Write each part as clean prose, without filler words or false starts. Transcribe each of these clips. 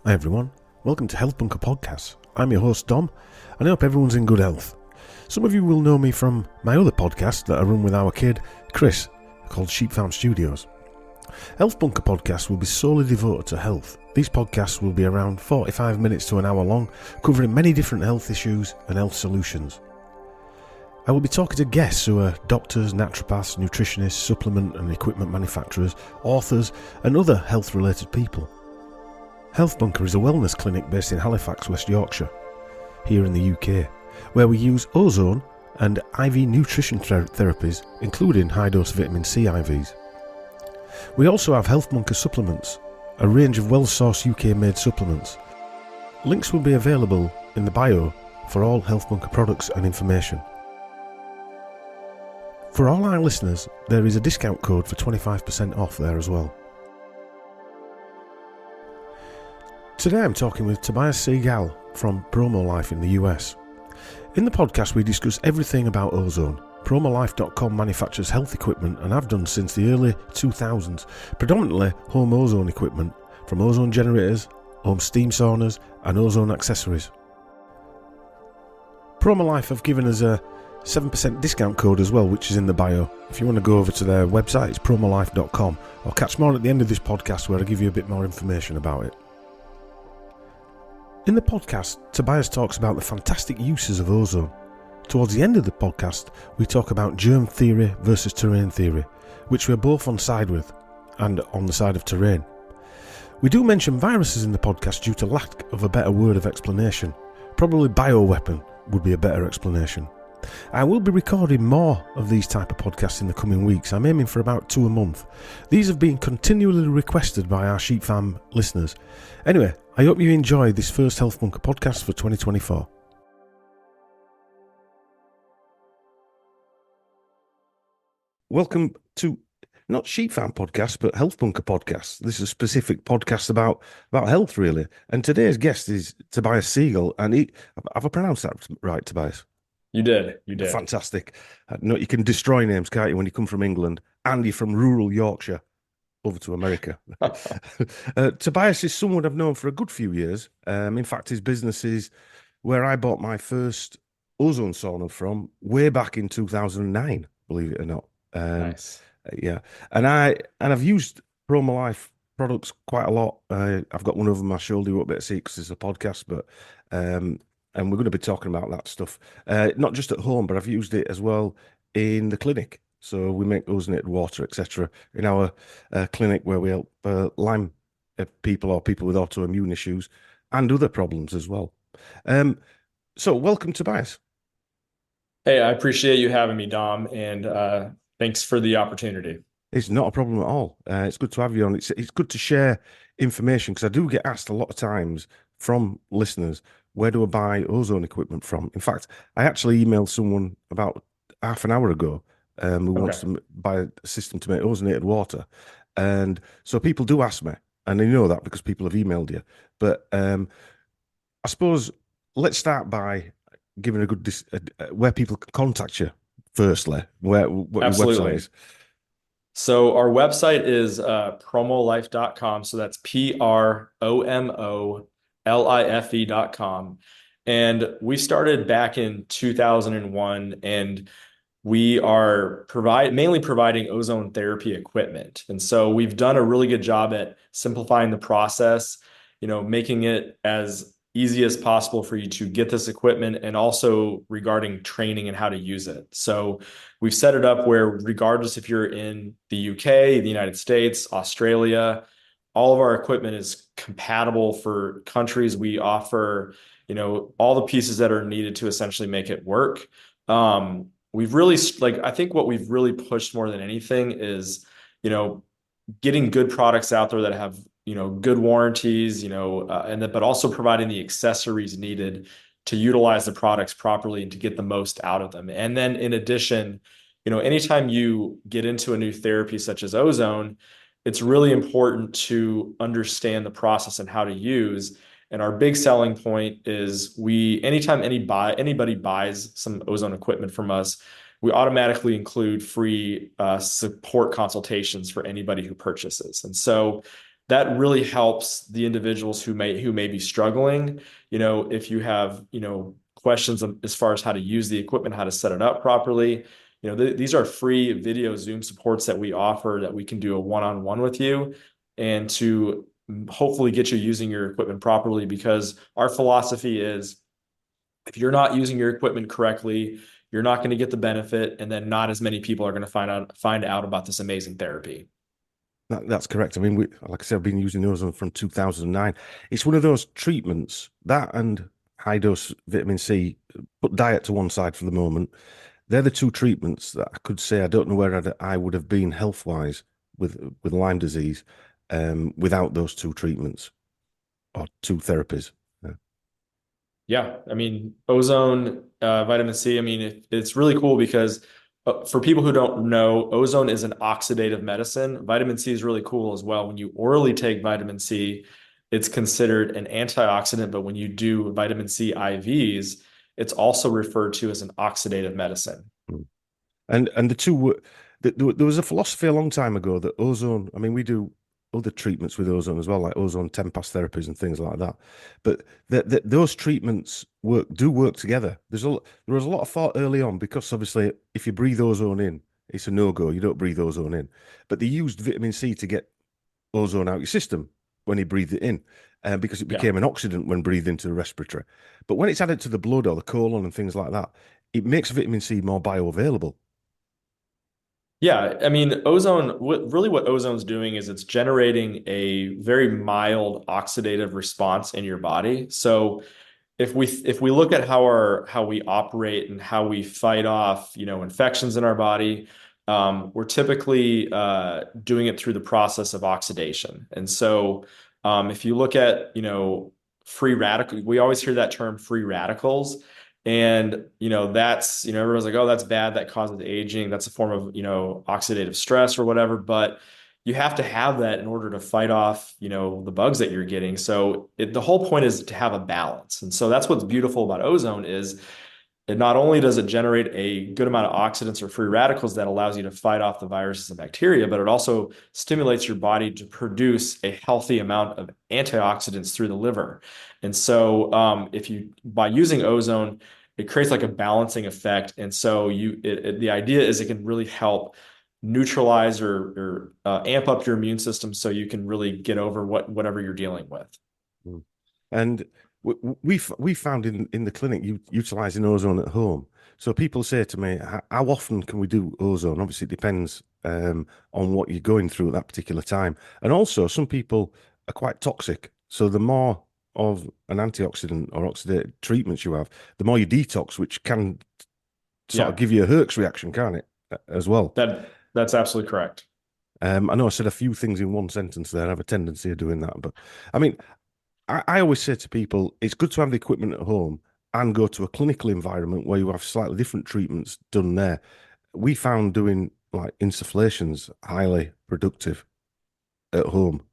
Hi everyone, welcome to Health Bunker Podcasts. I'm your host Dom, and I hope everyone's in good health. Some of you will know me from my other podcast that I run with our kid, Chris, called Sheep Farm Studios. Health Bunker Podcasts will be solely devoted to health. These podcasts will be around 45 minutes to an hour long, covering many different health issues and health solutions. I will be talking to guests who are doctors, naturopaths, nutritionists, supplement and equipment manufacturers, authors and other health-related people. Health Bunker is a wellness clinic based in Halifax, West Yorkshire, here in the UK, where we use ozone and IV nutrition therapies, including high-dose vitamin C IVs. We also have Health Bunker supplements, a range of well-sourced UK-made supplements. Links will be available in the bio for all Health Bunker products and information. For all our listeners, there is a discount code for 25% off there as well. Today I'm talking with Tobias Segal from Promolife in the US. In the podcast we discuss everything about ozone. Promolife.com manufactures health equipment and have done since the early 2000s, predominantly home ozone equipment, from ozone generators, home steam saunas and ozone accessories. Promolife have given us a 7% discount code as well, which is in the bio. If you want to go over to their website, it's promolife.com. I'll catch more at the end of this podcast where I give you a bit more information about it. In the podcast, Tobias talks about the fantastic uses of ozone. Towards the end of the podcast, we talk about germ theory versus terrain theory, which we're both on side with, and on the side of terrain. We do mention viruses in the podcast due to lack of a better word of explanation. Probably bioweapon would be a better explanation. I will be recording more of these type of podcasts in the coming weeks. I'm aiming for about 2 a month. These have been continually requested by our Sheep Farm listeners. Anyway, I hope you enjoyed this first Health Bunker podcast for 2024. Welcome to not Sheep Farm podcast, but Health Bunker podcast. This is a specific podcast about health, really. And today's guest is Tobias Segal, and have I pronounced that right, Tobias? You did. Fantastic. No, you can destroy names, can't you, when you come from England and you're from rural Yorkshire over to America. Tobias is someone I've known for a good few years. In fact, his business is where I bought my first ozone sauna from way back in 2009, believe it or not. Nice. Yeah. And I've used Promolife products quite a lot. I've got one over my shoulder, you won't be able to see because it's a podcast, but and we're going to be talking about that stuff, not just at home, but I've used it as well in the clinic. So we make ozonated water, etc., in our clinic where we help Lyme people or people with autoimmune issues and other problems as well. So welcome, Tobias. Hey, I appreciate you having me, Dom, and thanks for the opportunity. It's not a problem at all. It's good to have you on. It's good to share information because I do get asked a lot of times from listeners, where do I buy ozone equipment from? In fact, I actually emailed someone about half an hour ago who wants to buy a system to make ozonated water. And so people do ask me, and they know that because people have emailed you. But I suppose let's start by giving a good where people can contact you firstly, what your website is. So our website is promolife.com. So that's PROMOLIFE.com. And we started back in 2001, and we are mainly providing ozone therapy equipment. And so we've done a really good job at simplifying the process, making it as easy as possible for you to get this equipment, and also regarding training and how to use it. So we've set it up where regardless if you're in the UK, the United States, Australia, all of our equipment is compatible for countries. We offer, all the pieces that are needed to essentially make it work. We've really, I think what we've really pushed more than anything is, getting good products out there that have, good warranties, but also providing the accessories needed to utilize the products properly and to get the most out of them. And then in addition, anytime you get into a new therapy such as ozone, it's really important to understand the process and how to use. And our big selling point is anytime anybody buys some ozone equipment from us, we automatically include free support consultations for anybody who purchases. And so that really helps the individuals who may be struggling. If you have, questions as far as how to use the equipment, how to set it up properly. These are free video Zoom supports that we offer that we can do a one-on-one with you and to hopefully get you using your equipment properly, because our philosophy is if you're not using your equipment correctly, you're not going to get the benefit, and then not as many people are going to find out about this amazing therapy. That's correct. I mean, like I said, I've been using Ozone from 2009. It's one of those treatments that and high dose vitamin C, put diet to one side for the moment. They're the two treatments that I could say I don't know where I would have been health wise with Lyme disease without those two treatments or two therapies. Yeah. Yeah, I mean, ozone, vitamin C, I mean, it's really cool because for people who don't know, ozone is an oxidative medicine. Vitamin C is really cool as well. When you orally take vitamin C, it's considered an antioxidant, but when you do vitamin C IVs, it's also referred to as an oxidative medicine. Mm. And the two were there was a philosophy a long time ago that ozone. I mean, we do other treatments with ozone as well, like ozone 10 pass therapies and things like that. But those treatments work together. There was a lot of thought early on because obviously if you breathe ozone in, it's a no-go. You don't breathe ozone in. But they used vitamin C to get ozone out your system when you breathed it in, because it Yeah. became an oxidant when breathed into the respiratory. But when it's added to the blood or the colon and things like that, it makes vitamin C more bioavailable. Yeah, I mean, ozone, what ozone's doing is it's generating a very mild oxidative response in your body. So if we look at how we operate and how we fight off, infections in our body, we're typically doing it through the process of oxidation. And so, if you look at, free radical, we always hear that term free radicals. And, that's, everyone's like, oh, that's bad. That causes aging. That's a form of, oxidative stress or whatever. But you have to have that in order to fight off, the bugs that you're getting. So the whole point is to have a balance. And so that's what's beautiful about ozone is it not only does it generate a good amount of oxidants or free radicals that allows you to fight off the viruses and bacteria, but it also stimulates your body to produce a healthy amount of antioxidants through the liver. And so, if you by using ozone, it creates like a balancing effect. And so the idea is it can really help neutralize or amp up your immune system so you can really get over whatever you're dealing with. Mm. And we found in the clinic utilizing ozone at home. So people say to me, how often can we do ozone? Obviously, it depends on what you're going through at that particular time. And also, some people are quite toxic. So the more of an antioxidant or oxidative treatments you have, the more you detox, which can sort of Yeah, give you a Herx reaction, can't it? As well. that's absolutely correct. I know I said a few things in one sentence there. I have a tendency of doing that, but I mean, I always say to people, it's good to have the equipment at home and go to a clinical environment where you have slightly different treatments done there. We found doing like insufflations highly productive at home.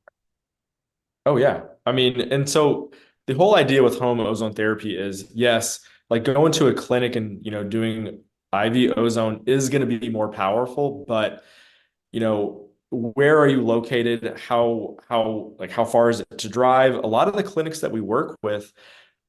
Oh yeah. I mean, and so the whole idea with home ozone therapy is yes, like going to a clinic and doing IV ozone is going to be more powerful, but where are you located? How far is it to drive? A lot of the clinics that we work with,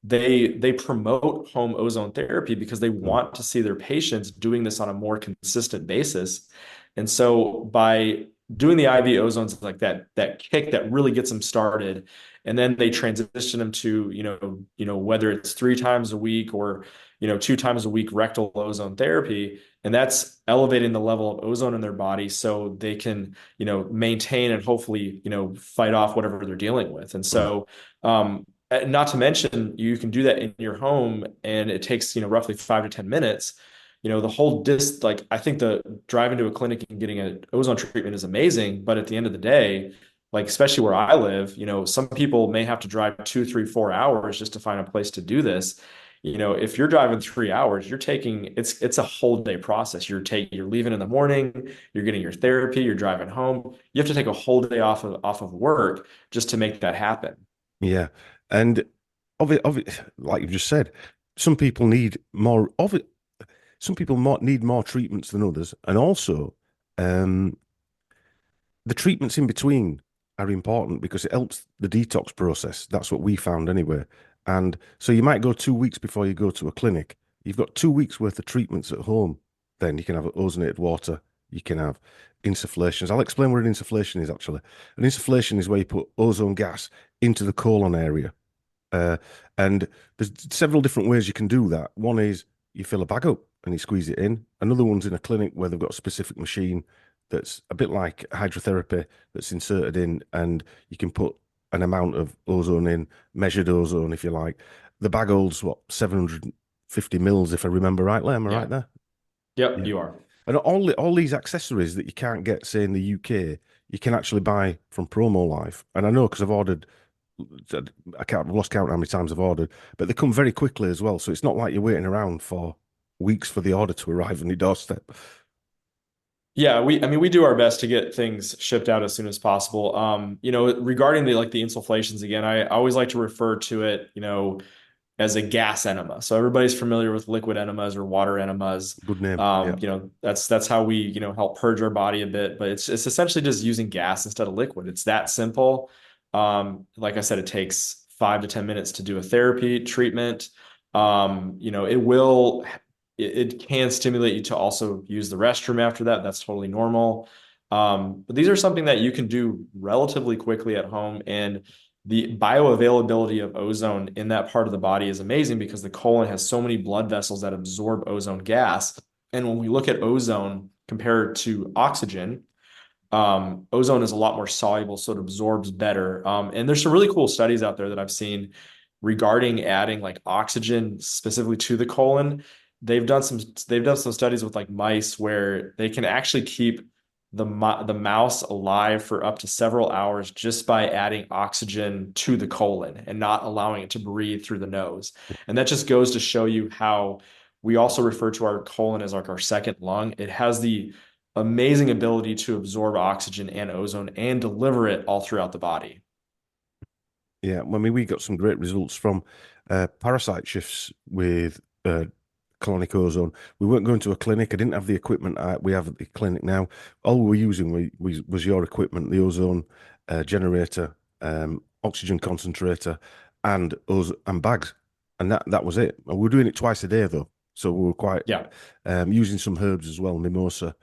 they promote home ozone therapy because they Mm, want to see their patients doing this on a more consistent basis. And so by doing the IV ozones like that kick that really gets them started, and then they transition them to, whether it's 3 times a week or, 2 times a week rectal ozone therapy, and that's elevating the level of ozone in their body so they can, maintain and hopefully, fight off whatever they're dealing with. And mm, so, not to mention, you can do that in your home, and it takes, roughly 5 to 10 minutes. The whole like I think the driving to a clinic and getting an ozone treatment is amazing, but at the end of the day, like especially where I live, some people may have to drive 2, 3, 4 hours just to find a place to do this. If you're driving 3 hours, you're taking it's a whole day process. You're leaving in the morning, you're getting your therapy, you're driving home. You have to take a whole day off of work just to make that happen. yeah. And like you've just said, some people need more of it. Some people need more treatments than others. And also, um, the treatments in between. are important because it helps the detox process. That's what we found anyway. And so you might go 2 weeks before you go to a clinic. You've got 2 weeks worth of treatments at home. Then you can have ozonated water. You can have insufflations. I'll explain what an insufflation is actually. An insufflation is where you put ozone gas into the colon area. Uh, and there's several different ways you can do that. One is you fill a bag up and you squeeze it in. Another one's in a clinic where they've got a specific machine that's a bit like hydrotherapy that's inserted in, and you can put an amount of ozone in, measured ozone, if you like. The bag holds what, 750 mils, if I remember rightly. Am I right Yeah. there? Yep, Yeah. you are. And all these accessories that you can't get, say, in the UK, you can actually buy from Promolife. And I know because I've ordered, I've lost count how many times I've ordered, but they come very quickly as well. So it's not like you're waiting around for weeks for the order to arrive on your doorstep. Yeah, I mean, we do our best to get things shipped out as soon as possible. Regarding the insufflations again, I always like to refer to it, as a gas enema. So everybody's familiar with liquid enemas or water enemas. Good name. Yeah. That's how we, help purge our body a bit, but it's essentially just using gas instead of liquid. It's that simple. Like I said, it takes 5 to 10 minutes to do a therapy treatment. It can stimulate you to also use the restroom after that. That's totally normal. But these are something that you can do relatively quickly at home. And the bioavailability of ozone in that part of the body is amazing because the colon has so many blood vessels that absorb ozone gas. And when we look at ozone compared to oxygen, ozone is a lot more soluble, so it absorbs better. And there's some really cool studies out there that I've seen regarding adding like oxygen specifically to the colon. They've done some studies with like mice where they can actually keep the mouse alive for up to several hours just by adding oxygen to the colon and not allowing it to breathe through the nose. And that just goes to show you how we also refer to our colon as like our second lung. It has the amazing ability to absorb oxygen and ozone and deliver it all throughout the body. Yeah, I mean, we got some great results from parasite shifts with colonic ozone. We weren't going to a clinic. I didn't have the equipment we have at the clinic now. All we were using was your equipment, the ozone generator, oxygen concentrator, and bags, and that was it. And we were doing it twice a day though, so we were quite Yeah. using some herbs as well, mimosa,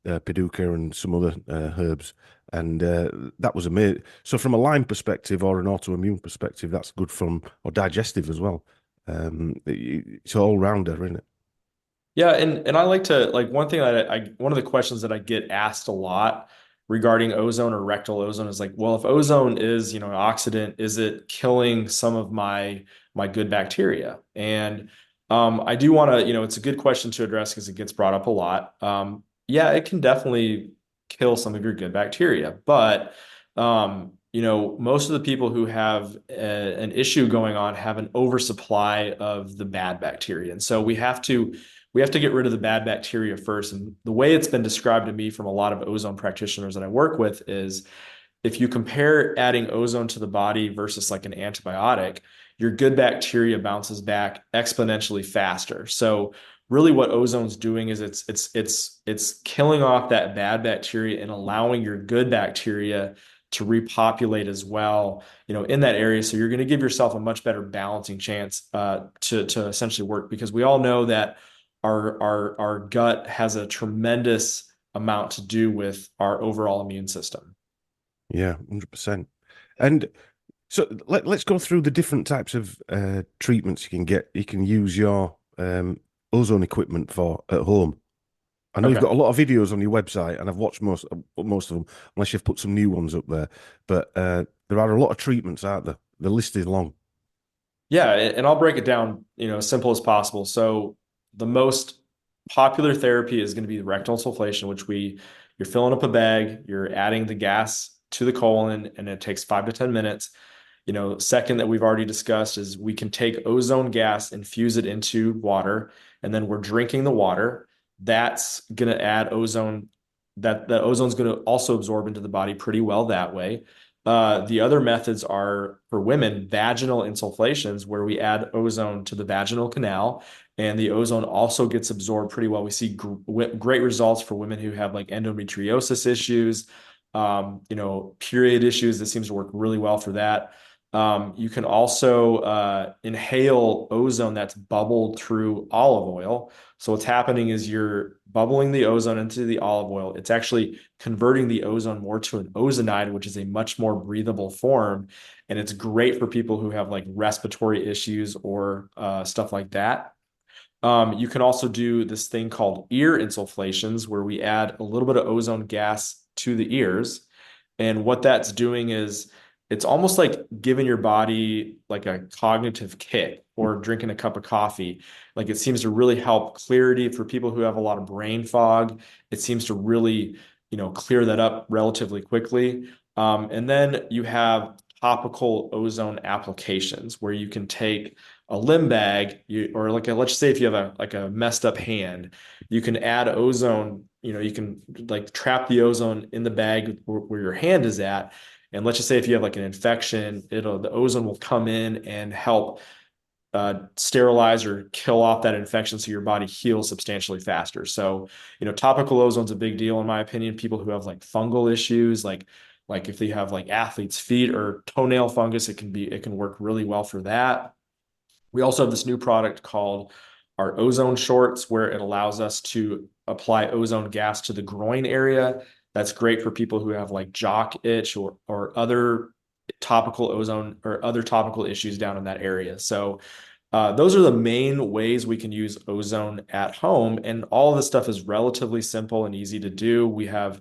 Paducah, and some other herbs. And that was amazing. So, from a Lyme perspective or an autoimmune perspective, that's good or digestive as well. It's all rounder, isn't it? Yeah, and I like to like one thing that one of the questions that I get asked a lot regarding ozone or rectal ozone is like, well, if ozone is, an oxidant, is it killing some of my good bacteria? And I do want to, it's a good question to address because it gets brought up a lot. Yeah, it can definitely kill some of your good bacteria, but most of the people who have an issue going on have an oversupply of the bad bacteria, and so we have to get rid of the bad bacteria first. And the way it's been described to me from a lot of ozone practitioners that I work with is if you compare adding ozone to the body versus like an antibiotic, your good bacteria bounces back exponentially faster. So really what ozone's doing is it's killing off that bad bacteria and allowing your good bacteria to repopulate as well, in that area. So you're going to give yourself a much better balancing chance to essentially work because we all know that our gut has a tremendous amount to do with our overall immune system. Yeah, 100%. And so let's go through the different types of treatments you can get. You can use your ozone equipment for at home. I know you've got Okay. a lot of videos on your website, and I've watched most of them, unless you've put some new ones up there. But there are a lot of treatments out there. The list is long. Yeah, and I'll break it down, as simple as possible. So the most popular therapy is going to be rectal insufflation, which you're filling up a bag, you're adding the gas to the colon, and it takes 5 to 10 minutes. Second that we've already discussed is we can take ozone gas, infuse it into water, and then we're drinking the water. That's going to add ozone. That ozone's going to also absorb into the body pretty well that way. The other methods are for women, vaginal insufflations, where we add ozone to the vaginal canal, and the ozone also gets absorbed pretty well. We see great results for women who have like endometriosis issues. period issues. This seems to work really well for that. You can also inhale ozone that's bubbled through olive oil. So what's happening is you're bubbling the ozone into the olive oil. It's actually converting the ozone more to an ozonide, which is a much more breathable form. And it's great for people who have like respiratory issues or stuff like that. You can also do this thing called ear insufflations, where we add a little bit of ozone gas to the ears. And what that's doing is it's almost like giving your body like a cognitive kick or drinking a cup of coffee. Like it seems to really help clarity for people who have a lot of brain fog. It seems to really, clear that up relatively quickly. And then you have topical ozone applications where you can take a limb bag, or like let's say if you have a messed up hand, you can add ozone. You can like trap the ozone in the bag where your hand is at, and let's just say if you have like an infection, the ozone will come in and help sterilize or kill off that infection so your body heals substantially faster. So, topical ozone's a big deal in my opinion. People who have like fungal issues, like if they have like athlete's feet or toenail fungus, it can work really well for that. We also have this new product called our ozone shorts, where it allows us to apply ozone gas to the groin area. That's great for people who have like jock itch or other topical ozone or other topical issues down in that area. So those are the main ways we can use ozone at home. And all of this stuff is relatively simple and easy to do. We have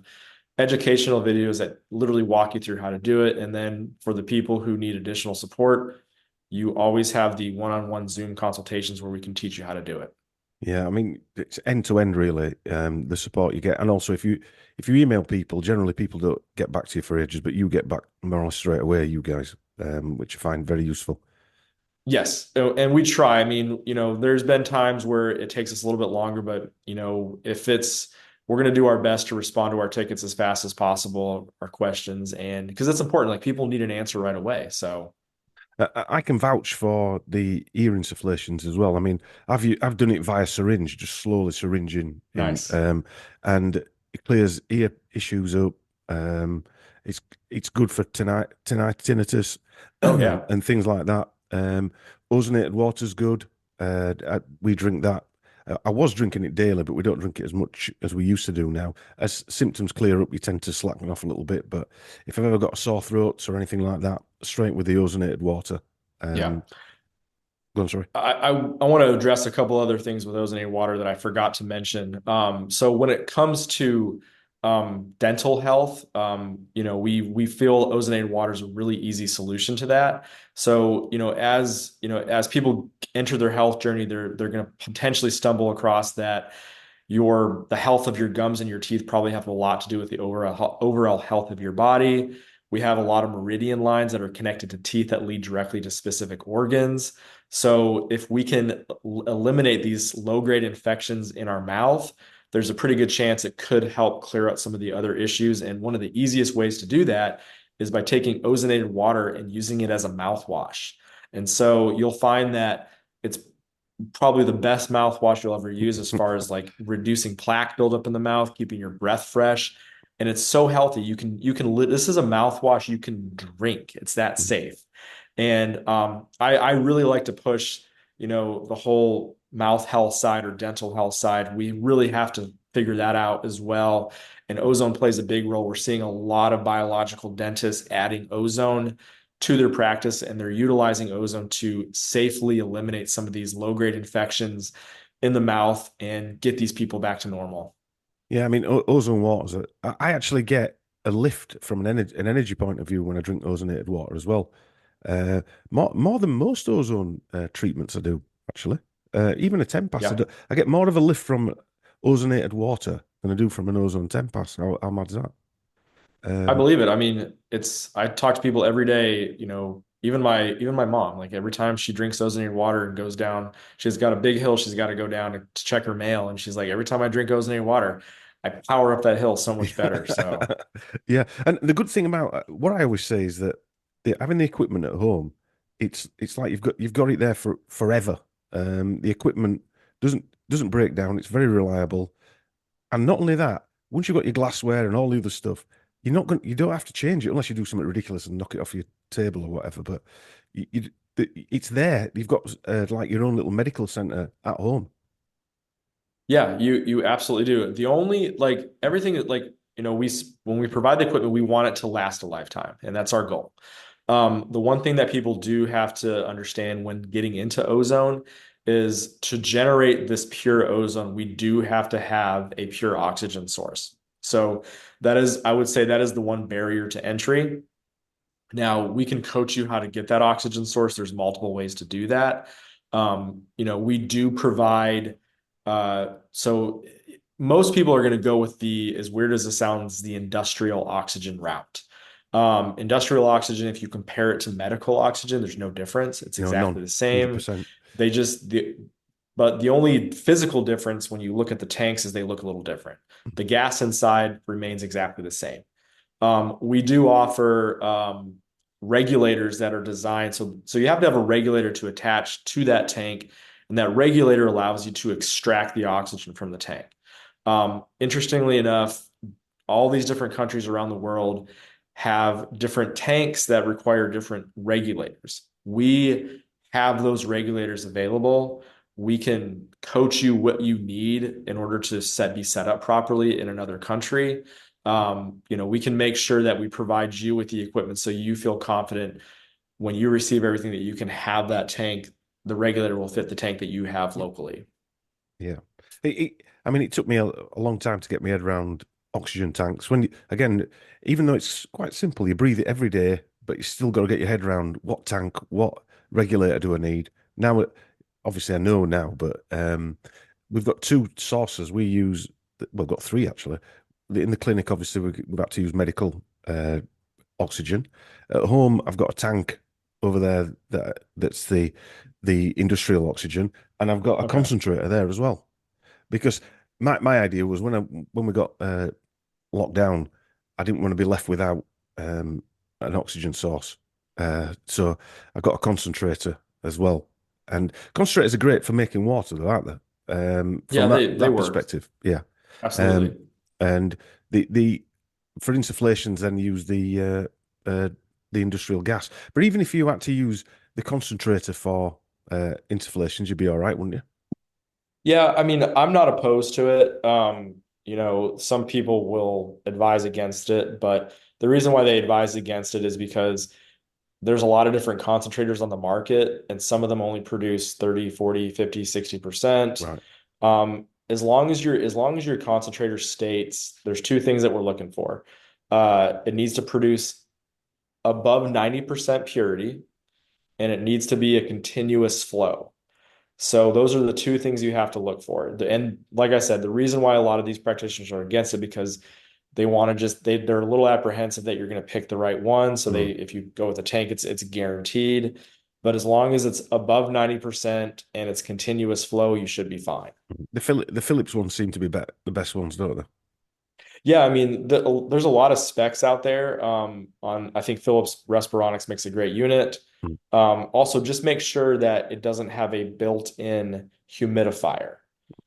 educational videos that literally walk you through how to do it. And then for the people who need additional support, you always have the one-on-one Zoom consultations where we can teach you how to do it. Yeah, I mean it's end to end really. The support you get, and also if you email people, generally people don't get back to you for ages, but you get back more or less straight away, you guys, which I find very useful. Yes, and we try. I mean, there's been times where it takes us a little bit longer, but if we're going to do our best to respond to our tickets as fast as possible, our questions, and because it's important, like people need an answer right away. So I can vouch for the ear insufflations as well. I mean, I've done it via syringe, just slowly syringing in, nice. and it clears ear issues up. Um, it's good for tinnitus Oh yeah. and things like that. Ozonated water's good. We drink that. I was drinking it daily, but we don't drink it as much as we used to do now. As symptoms clear up, you tend to slacken off a little bit. But if I've ever got sore throats or anything like that, straight with the ozonated water. Yeah. Go on, sorry. I want to address a couple other things with ozonated water that I forgot to mention. So when it comes to dental health, we feel ozonated water is a really easy solution to that. So as people enter their health journey, they're going to potentially stumble across that the health of your gums and your teeth probably have a lot to do with the overall health of your body. We have a lot of meridian lines that are connected to teeth that lead directly to specific organs. So if we can eliminate these low-grade infections in our mouth, there's a pretty good chance it could help clear out some of the other issues. And one of the easiest ways to do that is by taking ozonated water and using it as a mouthwash. And so you'll find that it's probably the best mouthwash you'll ever use as far as like reducing plaque buildup in the mouth, keeping your breath fresh. And it's so healthy. This is a mouthwash you can drink. It's that safe. And I really like to push, the whole mouth health side or dental health side. We really have to figure that out as well. And ozone plays a big role. We're seeing a lot of biological dentists adding ozone to their practice, and they're utilizing ozone to safely eliminate some of these low-grade infections in the mouth and get these people back to normal. Yeah, I mean, ozone waters. I actually get a lift from an energy point of view when I drink ozonated water as well. More than most ozone treatments I do actually. Even a Tempass, Yeah. I get more of a lift from ozonated water than I do from an ozone Tempass. How mad is that? I Um, believe it. I mean, I talk to people every day, even my mom, like every time she drinks ozonated water and goes down, she's got a big hill she's got to go down to check her mail. And she's like, every time I drink ozonated water, I power up that hill so much better. So yeah, and the good thing about what I always say is that having the equipment at home, it's like you've got it there for forever. The equipment doesn't break down. It's very reliable, and not only that, once you've got your glassware and all the other stuff, you don't have to change it unless you do something ridiculous and knock it off your table or whatever. But it's there. You've got like your own little medical center at home. Yeah, you absolutely do. The only like everything that like when we provide the equipment, we want it to last a lifetime, and that's our goal. The one thing that people do have to understand when getting into ozone is to generate this pure ozone, we do have to have a pure oxygen source. So that is, I would say that is the one barrier to entry. Now, we can coach you how to get that oxygen source. There's multiple ways to do that. We do provide, so most people are going to go with the, as weird as it sounds, the industrial oxygen route. Industrial oxygen, if you compare it to medical oxygen, there's no difference. It's None, exactly the same. 100%. They just, but the only physical difference when you look at the tanks is they look a little different. The gas inside remains exactly the same. We do offer regulators that are designed so you have to have a regulator to attach to that tank, and that regulator allows you to extract the oxygen from the tank. Interestingly enough, all these different countries around the world have different tanks that require different regulators. We have those regulators available. We can coach you what you need in order to be set up properly in another country. We can make sure that we provide you with the equipment so you feel confident when you receive everything that you can have that tank, the regulator will fit the tank that you have locally. Yeah. I mean, it took me a long time to get my head around oxygen tanks. Again, even though it's quite simple, you breathe it every day, but you still got to get your head around what tank, what regulator do I need? Now, obviously, I know now, but we've got two sources we use. Well, we've got three actually. In the clinic, obviously, we've had to use medical oxygen. At home, I've got a tank over there that's the industrial oxygen, and I've got a Okay. concentrator there as well. Because my idea was when we got locked down, I didn't want to be left without an oxygen source. So I got a concentrator as well. And concentrators are great for making water, though, aren't they? From Yeah, they that work. perspective, yeah. Absolutely. Um, and the for insufflations, then use the industrial gas. But even if you had to use the concentrator for insufflations, you'd be all right, wouldn't you? Yeah, I mean, I'm not opposed to it. Some people will advise against it, but the reason why they advise against it is because there's a lot of different concentrators on the market, and some of them only produce 30, 40, 50, 60%. Right. As long as your concentrator states, there's two things that we're looking for. It needs to produce above 90% purity, and it needs to be a continuous flow. So those are the two things you have to look for. And like I said, the reason why a lot of these practitioners are against it because they want to they're a little apprehensive that you're going to pick the right one. So Mm. if you go with a tank, it's guaranteed. But as long as it's above 90% and it's continuous flow, you should be fine. The Philips ones seem to be the best ones, don't they? Yeah, I mean, there's a lot of specs out there. I think Philips Respironics makes a great unit. Mm. Also, just make sure that it doesn't have a built-in humidifier.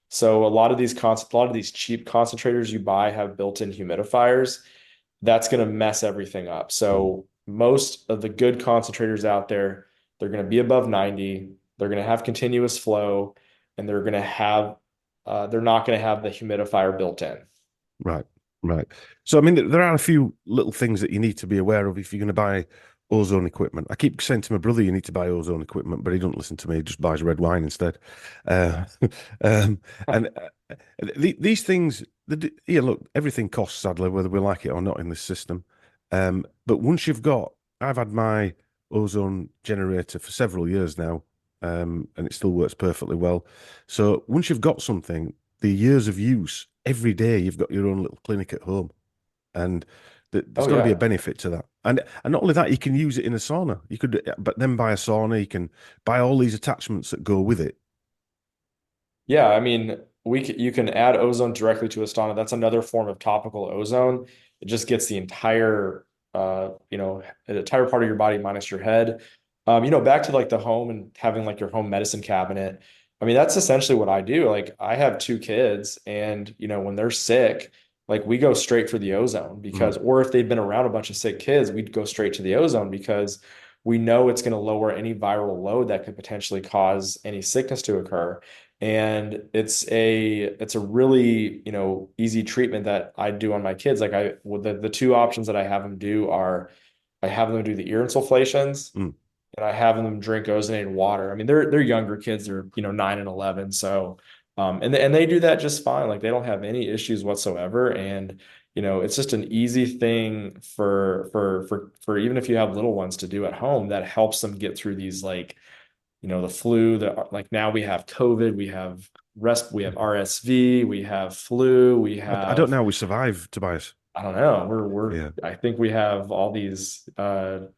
So a lot of these cheap concentrators you buy have built-in humidifiers. That's going to mess everything up. Mm. So most of the good concentrators out there, they're going to be above 90. They're going to have continuous flow, and they're not going to have the humidifier built in. Right, right. So, I mean, there are a few little things that you need to be aware of if you're going to buy ozone equipment. I keep saying to my brother, you need to buy ozone equipment, but he don't listen to me. He just buys red wine instead. Uh, and these things, yeah, look, everything costs, sadly, whether we like it or not in this system. But once I've had my ozone generator for several years now, and it still works perfectly well. So once you've got something, the years of use, every day you've got your own little clinic at home, and there's Oh got to be a yeah. benefit to that. And not only that, you can use it in a sauna. You could, but then buy a sauna. You can buy all these attachments that go with it. Yeah, I mean, you can add ozone directly to Astana. That's another form of topical ozone. It just gets the entire part of your body minus your head. Back to like the home and having like your home medicine cabinet. I mean, that's essentially what I do. Like I have two kids and when they're sick, like we go straight for the ozone Mm. because, or if they've been around a bunch of sick kids, we'd go straight to the ozone because we know it's going to lower any viral load that could potentially cause any sickness to occur. And it's a really, easy treatment that I do on my kids. Like the two options that I have them do are I have them do the ear insufflations Mm. and I have them drink ozonated water. I mean, they're younger kids, they're 9 and 11, so and they do that just fine. Like they don't have any issues whatsoever, and it's just an easy thing for even if you have little ones to do at home that helps them get through these like the flu that like now we have COVID, we have RSV, we have flu, we I don't have know how we survive, Tobias. I don't know. We're Yeah. I think we have all these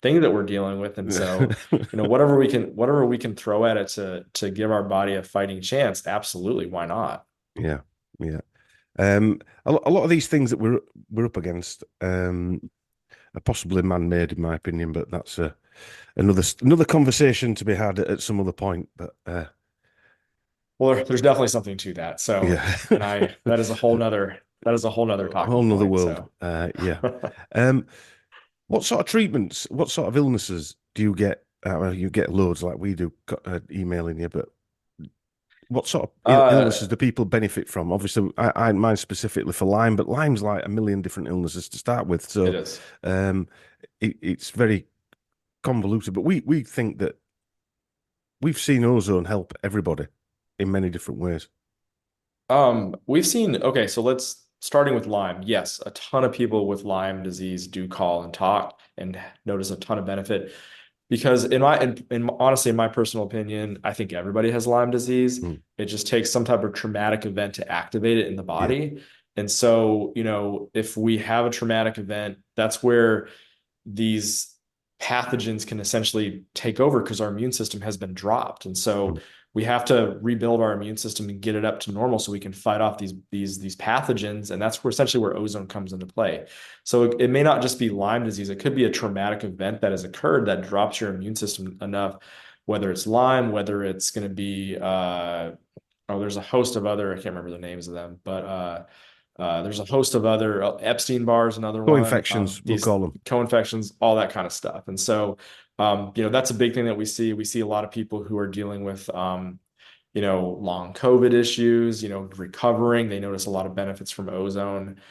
things that we're dealing with, and so whatever we can throw at it to give our body a fighting chance, absolutely, why not? Yeah. Yeah. A lot of these things that we're up against are possibly man-made, in my opinion, but that's another conversation to be had at some other point. But Well, there's definitely something to that. So, yeah, and I that is a whole nother a whole talking nother point. world. So, Yeah. Um, what sort of treatments, what sort of illnesses do you get? You get loads like we do, emailing you, but what sort of illnesses uh, do people benefit from? Obviously, mine specifically for Lyme, but Lyme's like a million different illnesses to start with, it so is. um, it's very convoluted. But we think that we've seen ozone help everybody in many different ways. We've seen, okay, so let's starting with Lyme. Yes, a ton of people with Lyme disease do call and talk and notice a ton of benefit because honestly, in my personal opinion, I think everybody has Lyme disease. Mm, It just takes some type of traumatic event to activate it in the yeah. body. And so, if we have a traumatic event, that's where these pathogens can essentially take over because our immune system has been dropped. And so Mm, we have to rebuild our immune system and get it up to normal so we can fight off these pathogens. And that's where essentially where ozone comes into play. So it may not just be Lyme disease, it could be a traumatic event that has occurred that drops your immune system enough, whether it's Lyme, whether it's going to be there's a host of other, I can't remember the names of them, but there's a host of other Epstein Barr's another one, co-infections, we'll these call them. co-infections, all that kind of stuff. And so, that's a big thing that we see. We see a lot of people who are dealing with, long COVID issues, recovering. They notice a lot of benefits from ozone.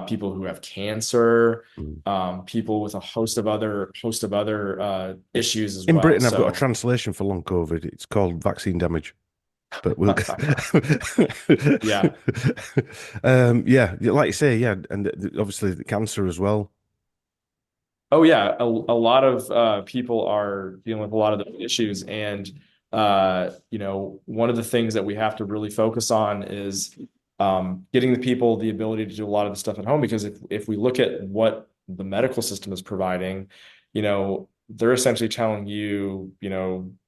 People who have cancer, Mm. people with a host of other issues as In well. Britain, I've got a So, translation for long COVID. It's called vaccine damage. But we'll yeah. yeah, like you say, yeah, and obviously the cancer as well. Oh yeah, a lot of people are dealing with a lot of the issues, and one of the things that we have to really focus on is getting the people the ability to do a lot of the stuff at home. Because if we look at what the medical system is providing, they're essentially telling you,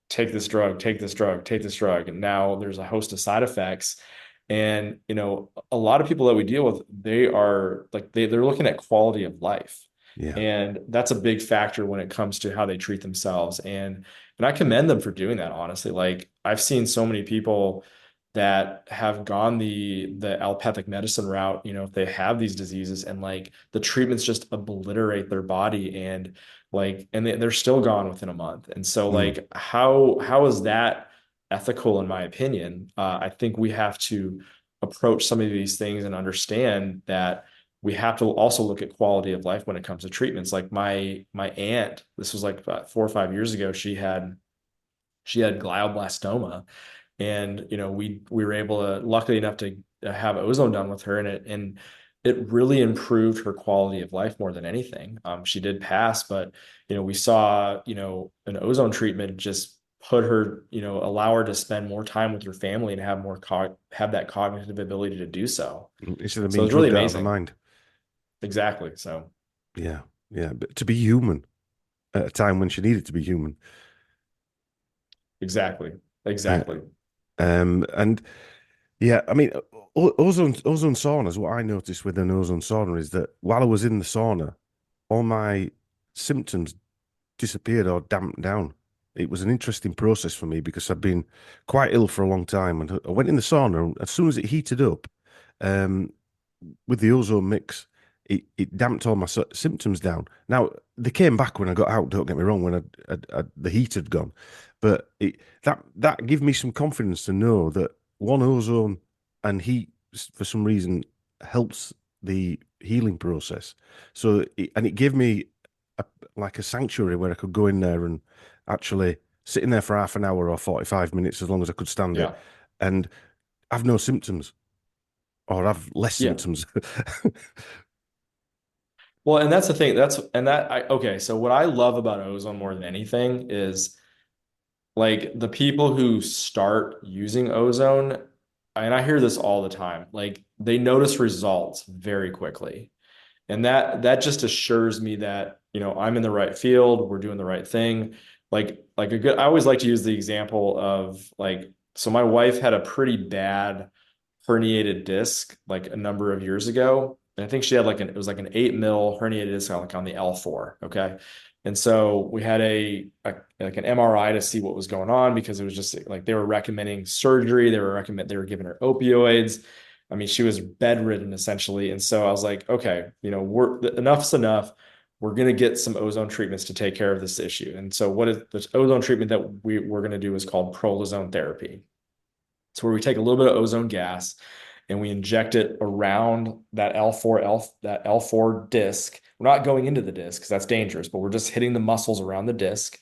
take this drug, take this drug, take this drug, and now there's a host of side effects. And a lot of people that we deal with, they are like they're looking at quality of life. Yeah. And that's a big factor when it comes to how they treat themselves. And I commend them for doing that, honestly. Like I've seen so many people that have gone the allopathic medicine route, if they have these diseases and like the treatments just obliterate their body and they're still gone within a month. And so Mm. like how is that ethical in my opinion? I think we have to approach some of these things and understand that we have to also look at quality of life when it comes to treatments. Like my aunt, this was like about 4 or 5 years ago, she had glioblastoma, and we were able to luckily enough to have ozone done with her, and it really improved her quality of life more than anything. She did pass, but we saw an ozone treatment just put her, allow her to spend more time with her family and have that cognitive ability to do so. Instead of So being it's really drugged out of the amazing. mind. Exactly. So Yeah, yeah, but to be human at a time when she needed to be human. exactly. Uh, Exactly. and yeah, I mean, ozone saunas. What I noticed with an ozone sauna is that while I was in the sauna, all my symptoms disappeared or damped down. It was an interesting process for me because I'd been quite ill for a long time, and I went in the sauna, and as soon as it heated up, um, with the ozone mix, it damped all my symptoms down. Now they came back when I got out. Don't get me wrong, when the heat had gone, but that gave me some confidence to know that one, ozone and heat for some reason helps the healing process. And it gave me a, like a sanctuary where I could go in there and actually sit in there for half an hour or 45 minutes as long as I could stand it, Yeah. and have no symptoms or have less Yeah. symptoms. Well, and that's the thing. Okay. So what I love about ozone more than anything is like the people who start using ozone, and I hear this all the time, like they notice results very quickly. And that just assures me that, I'm in the right field, we're doing the right thing. I always like to use the example of like, so my wife had a pretty bad herniated disc like a number of years ago. And I think she had it was like an 8 mil herniated disc like on the L4. Okay. And so we had like an MRI to see what was going on because it was just like they were recommending surgery. They were giving her opioids. I mean, she was bedridden essentially. And so I was like, okay, enough's enough. We're going to get some ozone treatments to take care of this issue. And so what is the ozone treatment that we're going to do is called prolozone therapy. It's where we take a little bit of ozone gas and we inject it around that L4 disc. We're not going into the disc because that's dangerous, but we're just hitting the muscles around the disc.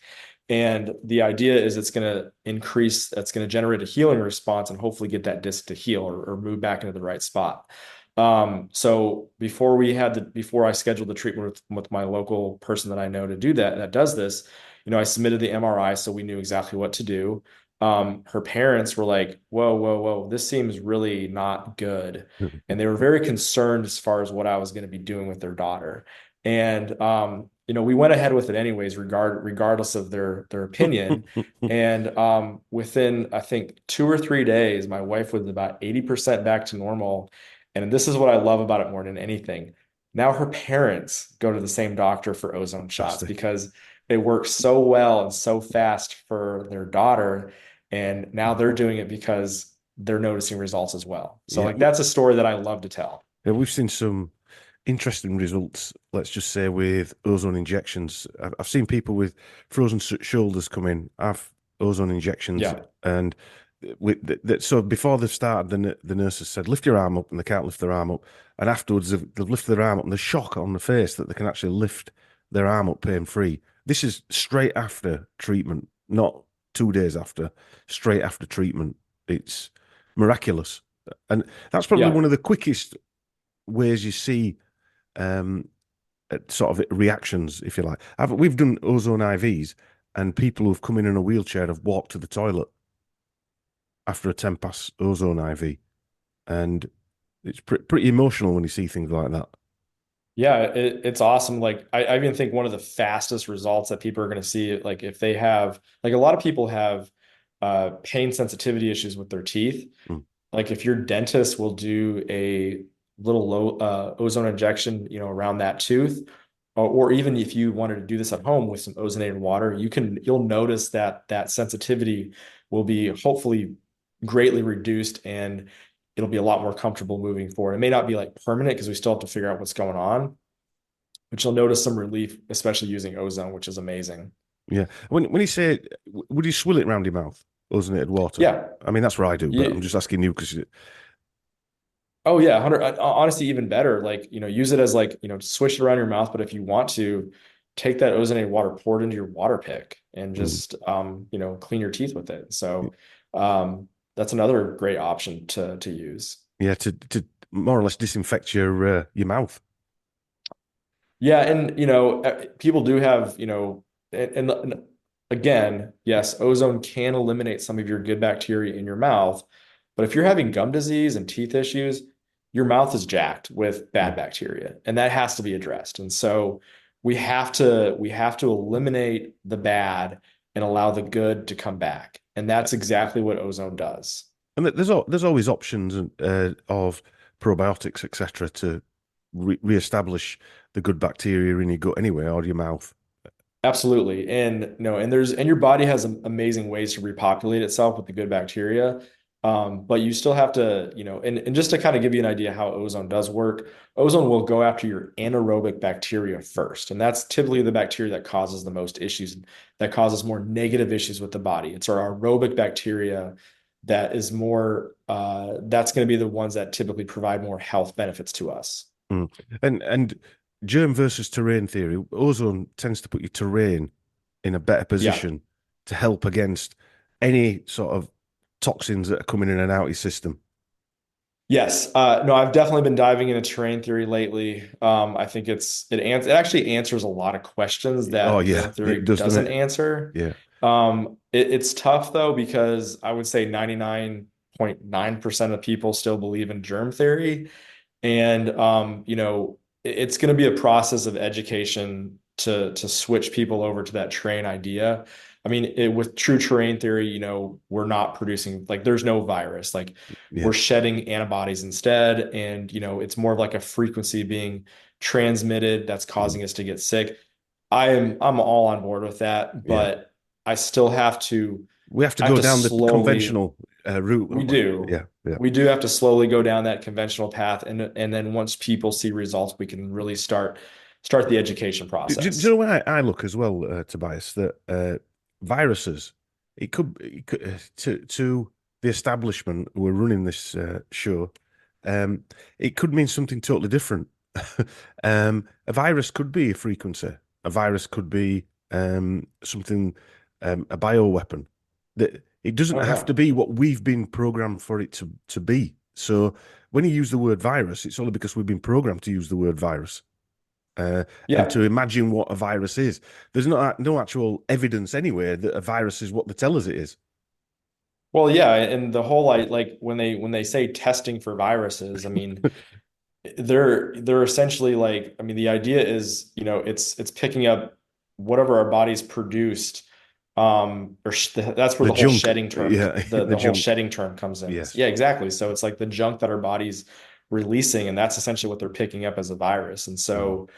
And the idea is it's going to generate a healing response and hopefully get that disc to heal or move back into the right spot. So before I scheduled the treatment with my local person that I know to do that does this, I submitted the MRI so we knew exactly what to do. Her parents were like, whoa, whoa, whoa, this seems really not good. And they were very concerned as far as what I was going to be doing with their daughter. And, we went ahead with it anyways, regardless of their opinion. And within, I think, 2 or 3 days, my wife was about 80% back to normal. And this is what I love about it more than anything. Now her parents go to the same doctor for ozone shots Fantastic. because they work so well and so fast for their daughter. And now they're doing it because they're noticing results as well. So Yeah. like that's a story that I love to tell. Yeah, we've seen some interesting results, let's just say, with ozone injections. I've seen people with frozen shoulders come in, have ozone injections, Yeah. and so before they've started, the nurses said, lift your arm up, and they can't lift their arm up. And afterwards, they've lifted their arm up, and the shock on the face that they can actually lift their arm up pain free. This is straight after treatment, not 2 days after, straight after treatment. It's miraculous. And that's probably Yeah. one of the quickest ways you see um, sort of reactions, if you like. We've done ozone IVs, and people who've come in a wheelchair have walked to the toilet after a 10 pass ozone IV, and it's pretty emotional when you see things like that. Yeah, it's awesome. Like I even think one of the fastest results that people are going to see, like if they have, like a lot of people have pain sensitivity issues with their teeth. Mm. Like if your dentist will do a little low ozone injection, around that tooth, or even if you wanted to do this at home with some ozonated water, you'll notice that that sensitivity will be hopefully greatly reduced and it'll be a lot more comfortable moving forward. It may not be like permanent because we still have to figure out what's going on, but you'll notice some relief, especially using ozone, which is amazing. Yeah. When you say, would you swill it around your mouth, ozonated water? Yeah. I mean, that's what I do, but I'm Yeah. just asking you because Oh yeah, 100 honestly even better. Like, use it as like, swish it around your mouth, but if you want to take that ozonated water, pour it into your water pick and mm, just clean your teeth with it. So that's another great option to use. yeah, to more or less disinfect your mouth. Yeah, and people do have, and again, yes, ozone can eliminate some of your good bacteria in your mouth, but if you're having gum disease and teeth issues, your mouth is jacked with Mm. bad bacteria, and that has to be addressed. And so we have to eliminate the bad and allow the good to come back. And that's exactly what ozone does. And there's always options of probiotics, etc., to reestablish the good bacteria in your gut anyway, or your mouth. Absolutely. And no, and your body has amazing ways to repopulate itself with the good bacteria. But you still have to, and just to kind of give you an idea how ozone does work, ozone will go after your anaerobic bacteria first. And that's typically the bacteria that causes the most issues, that causes more negative issues with the body. It's our aerobic bacteria that is more, that's going to be the ones that typically provide more health benefits to us. Mm. And germ versus terrain theory, ozone tends to put your terrain in a better Yeah. position to help against any sort of toxins that are coming in and out of your system. Yes. No, I've definitely been diving into terrain theory lately. I think it actually answers a lot of questions Oh that yeah, germ theory it does, doesn't doesn't it? answer. Yeah, It's tough though, because I would say 99.9% of people still believe in germ theory. And it's going to be a process of education to switch people over to that terrain idea. I mean, with true terrain theory, we're not producing, like, there's no virus. Like, yeah, we're shedding antibodies instead, and it's more of like a frequency being transmitted that's mm, causing us to get sick. I'm all on board with that, yeah. but I still have to We have to I have go to down the slowly conventional route, we don't we? do. Yeah, yeah. We do have to slowly go down that conventional path, and then once people see results, we can really start the education Do you process. know where I look as well, Tobias? That viruses, to the establishment who are running this show, um, it could mean something totally different. A virus could be a frequency. A virus could be something, a bioweapon. That it doesn't Oh have yeah. to be what we've been programmed for it to be. So when you use the word virus, it's only because we've been programmed to use the word virus and Yeah. to imagine what a virus is. There's no actual evidence anywhere that a virus is what they tell us it is. Well, yeah, and the whole, like when they say testing for viruses, I mean, they're essentially, like, I mean, the idea is, it's picking up whatever our bodies produced, that's where The the whole junk, shedding term yeah, the the the whole junk. shedding term comes in. Yes, Yeah, exactly. So it's like the junk that our bodies releasing, and that's essentially what they're picking up as a virus. And mm, so,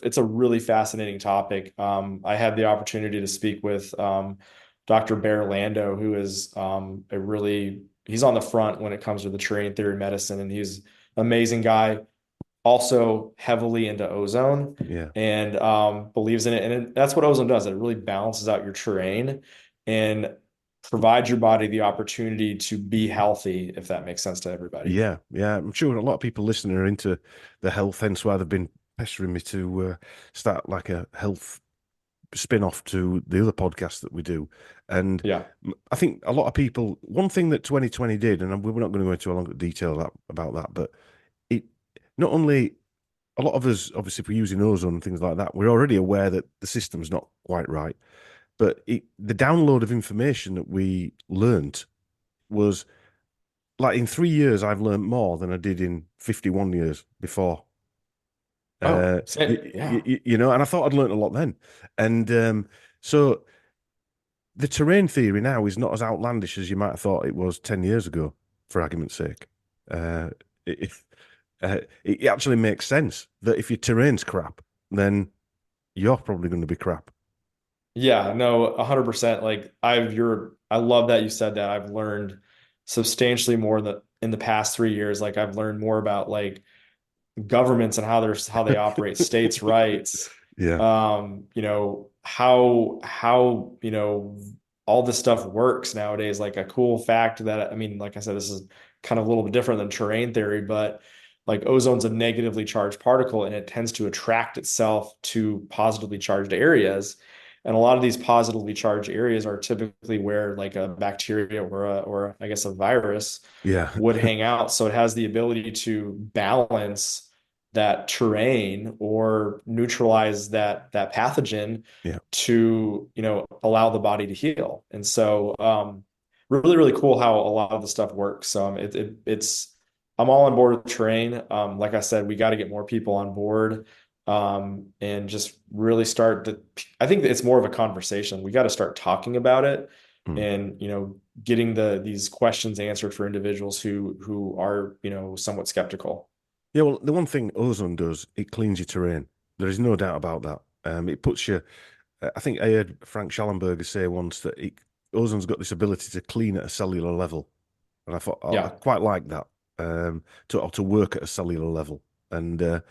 it's a really fascinating topic. I had the opportunity to speak with Dr. Bear Lando, who is he's on the front when it comes to the terrain theory medicine, and he's an amazing guy, also heavily into ozone, yeah, and believes in it. And that's what ozone does. It really balances out your terrain and provides your body the opportunity to be healthy, if that makes sense to everybody. yeah, yeah. I'm sure a lot of people listening are into the health, hence why they've been pestering me to start like a health spin-off to the other podcast that we do. And Yeah. I think a lot of people, one thing that 2020 did, and we're not going to go into a lot of detail about that, but it not only a lot of us, obviously, if we're using ozone and things like that, we're already aware that the system's not quite right. But the download of information that we learnt was like in 3 years, I've learned more than I did in 51 years before. Oh, yeah. And I thought I'd learned a lot then. And so the terrain theory now is not as outlandish as you might have thought it was 10 years ago, for argument's sake. Uh, it, it actually makes sense that if your terrain's crap, then you're probably going to be crap. Yeah, no, 100%. Like, I love that you said that. I've learned substantially more in the past 3 years. Like, I've learned more about, like, governments and how they operate, states' rights, Yeah, how all this stuff works nowadays. Like, a cool fact that, I mean, like I said, this is kind of a little bit different than terrain theory, but like, ozone's a negatively charged particle, and it tends to attract itself to positively charged areas. And a lot of these positively charged areas are typically where, like, a bacteria or I guess a virus yeah, would hang out. So it has the ability to balance that terrain or neutralize that pathogen yeah, to, allow the body to heal. And so, really, really cool how a lot of the stuff works. It's I'm all on board with terrain. Like I said, we got to get more people on board, and just really I think that it's more of a conversation. We got to start talking about it, mm. and getting these questions answered for individuals who are, somewhat skeptical. Yeah. Well, the one thing ozone does, it cleans your terrain. There is no doubt about that. It puts you. I think I heard Frank Schallenberger say once that ozone's got this ability to clean at a cellular level, and I thought I Yeah. quite like that, to work at a cellular level, and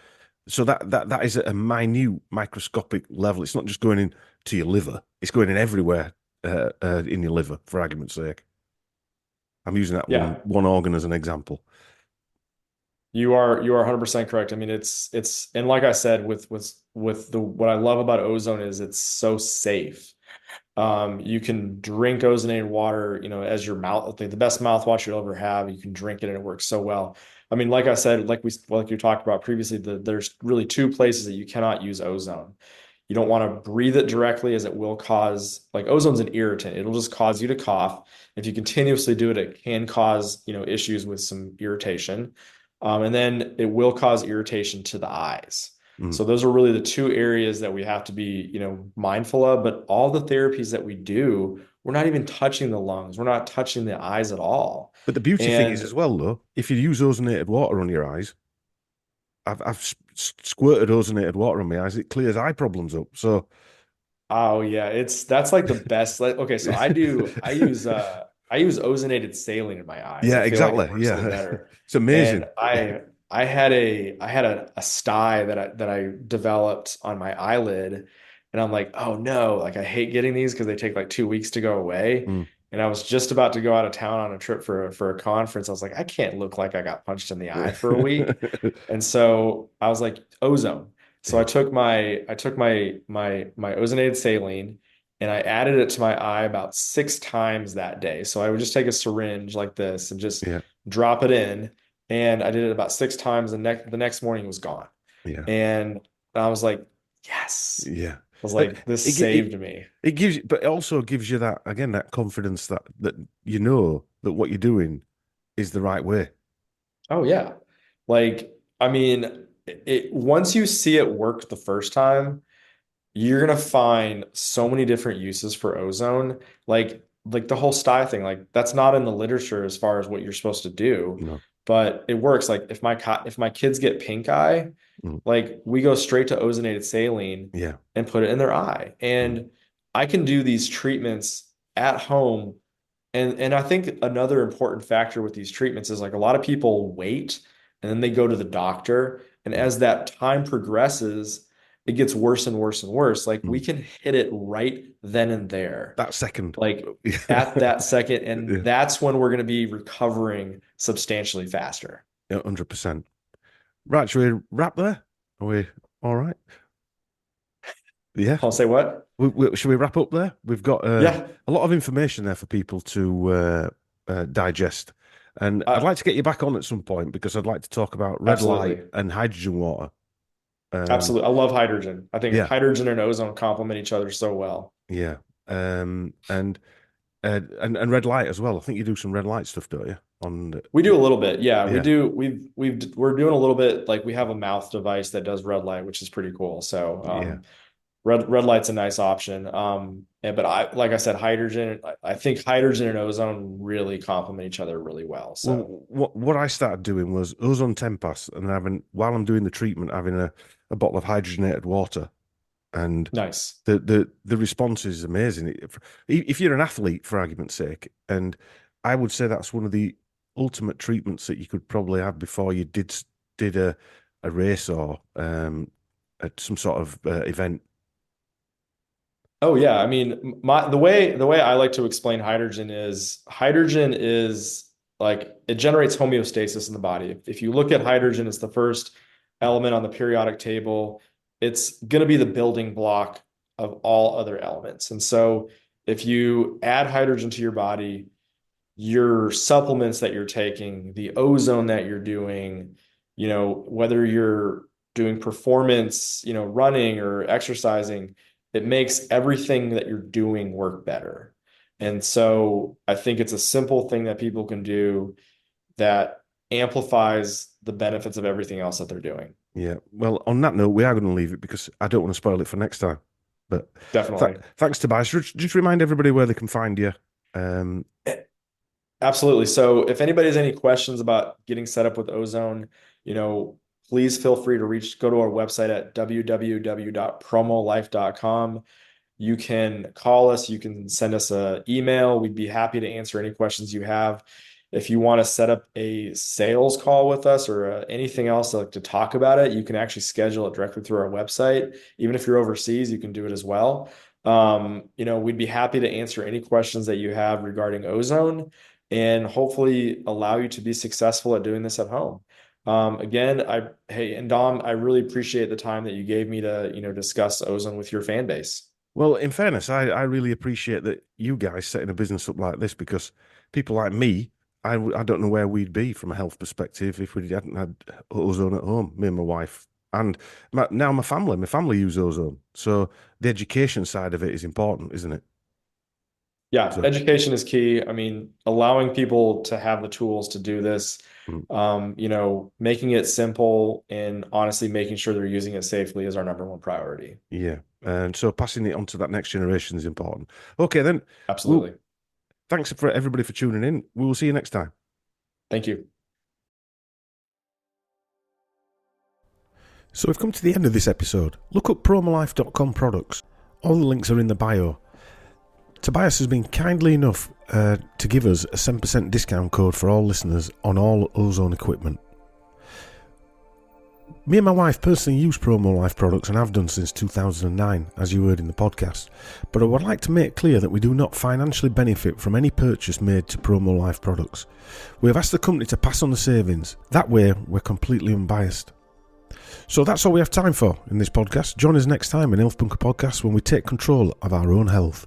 so that is at a minute microscopic level. It's not just going into your liver; it's going in everywhere in your liver. For argument's sake, I'm using that Yeah. one organ as an example. You are 100% correct. I mean, it's and like I said, with the what I love about ozone is it's so safe. You can drink ozonated water, as your mouth, the best mouthwash you'll ever have. You can drink it and it works so well. I mean, like I said, like you talked about previously, there's really two places that you cannot use ozone. You don't want to breathe it directly as it will cause, like ozone's an irritant. It'll just cause you to cough. If you continuously do it, it can cause, issues with some irritation. And then it will cause irritation to the eyes. Mm. So those are really the two areas that we have to be, mindful of. But all the therapies that we do, we're not even touching the lungs. We're not touching the eyes at all. But the beauty thing is And as well, though, if you use ozonated water on your eyes, I've squirted ozonated water on my eyes. It clears eye problems up. So oh yeah, that's like the best. Like, okay, so I use ozonated saline in my eyes. yeah, I feel like it exactly. works a little Yeah, better. it's amazing. And I had a sty that I developed on my eyelid, and I'm like, oh no, like I hate getting these because they take like 2 weeks to go away. Mm. And I was just about to go out of town on a trip for a conference. I was like, I can't look like I got punched in the eye for a week. And so I was like, ozone. So Yeah, I took my ozonated saline and I added it to my eye about 6 times that day. So I would just take a syringe like this and just yeah, drop it in. And I did it about 6 times. The next morning it was gone. yeah, And I was like, yes. yeah. I was Uh, like, this It, gi- it saved me. it gives you, but it also gives you that again, that confidence that you know that what you're doing is the right way. Oh yeah. Like, I mean, once you see it work the first time, you're gonna find so many different uses for ozone. Like the whole sty thing, like that's not in the literature as far as what you're supposed to do, No. but it works. Like if my kids get pink eye, Mm. like we go straight to ozonated saline Yeah. and put it in their eye. Mm. And I can do these treatments at home. And I think another important factor with these treatments is like a lot of people wait and then they go to the doctor. And Mm. as that time progresses, it gets worse and worse and worse. Like we Mm. can hit it right then and there, That second. like at Yeah. that second. And Yeah. that's when we're going to be recovering substantially faster. Yeah, 100%. Right, should we wrap there? Are we all right? Yeah. I'll say what? Should we wrap up there? We've got Yeah, a lot of information there for people to digest. And I'd uh, like to get you back on at some point because I'd like to talk about red light absolutely. and hydrogen water. Um, Absolutely. I love hydrogen. I think yeah, hydrogen and ozone complement each other so well. yeah. And red light as well. I think you do some red light stuff, don't you? We do a little bit. Yeah, we Yeah, do. We're doing a little bit. Like we have a mouth device that does red light, which is pretty cool. So, yeah. red light's a nice option. But like I said, hydrogen, I think hydrogen and ozone really complement each other really well. So Well, what I started doing was ozone Tempass, and having while I'm doing the treatment, having a bottle of hydrogenated water, and nice. the response is amazing. If you're an athlete, for argument's sake, and I would say that's one of the ultimate treatments that you could probably have before you did a race or some sort of event. Oh yeah, I mean, the way I like to explain hydrogen is like it generates homeostasis in the body. If you look at hydrogen as the first element on the periodic table, it's going to be the building block of all other elements. And so if you add hydrogen to your body, your supplements that you're taking, the ozone that you're doing, whether you're doing performance, running or exercising, it makes everything that you're doing work better. And so I think it's a simple thing that people can do that amplifies the benefits of everything else that they're doing. Yeah. Well, on that note, we are going to leave it because I don't want to spoil it for next time. But Definitely. thanks, Tobias. Just remind everybody where they can find you. Um, Absolutely. So if anybody has any questions about getting set up with Ozone, you know, please feel free to go to our website at www.promolife.com. you can call us, you can send us an email. We'd be happy to answer any questions you have. If you want to set up a sales call with us or anything else to talk about it, you can actually schedule it directly through our website. Even if you're overseas, you can do it as well. We'd be happy to answer any questions that you have regarding ozone and hopefully allow you to be successful at doing this at home. Again, and Dom, I really appreciate the time that you gave me to, discuss ozone with your fan base. Well, in fairness, I really appreciate that you guys setting a business up like this, because people like me, I don't know where we'd be from a health perspective if we hadn't had ozone at home, me and my wife. And now my family use ozone. So the education side of it is important, isn't it? Yeah, So, education is key. I mean, allowing people to have the tools to do this, making it simple and honestly making sure they're using it safely is our number one priority. yeah. And so passing it on to that next generation is important. Okay, then. Absolutely. Thanks for everybody for tuning in. We will see you next time. Thank you. So we've come to the end of this episode. Look up promolife.com products. All the links are in the bio. Tobias has been kindly enough to give us a 7% discount code for all listeners on all ozone equipment. Me and my wife personally use Promolife products and have done since 2009, as you heard in the podcast, but I would like to make clear that we do not financially benefit from any purchase made to Promolife products. We have asked the company to pass on the savings. That way, we're completely unbiased. So that's all we have time for in this podcast. Join us next time in Health Bunker Podcast when we take control of our own health.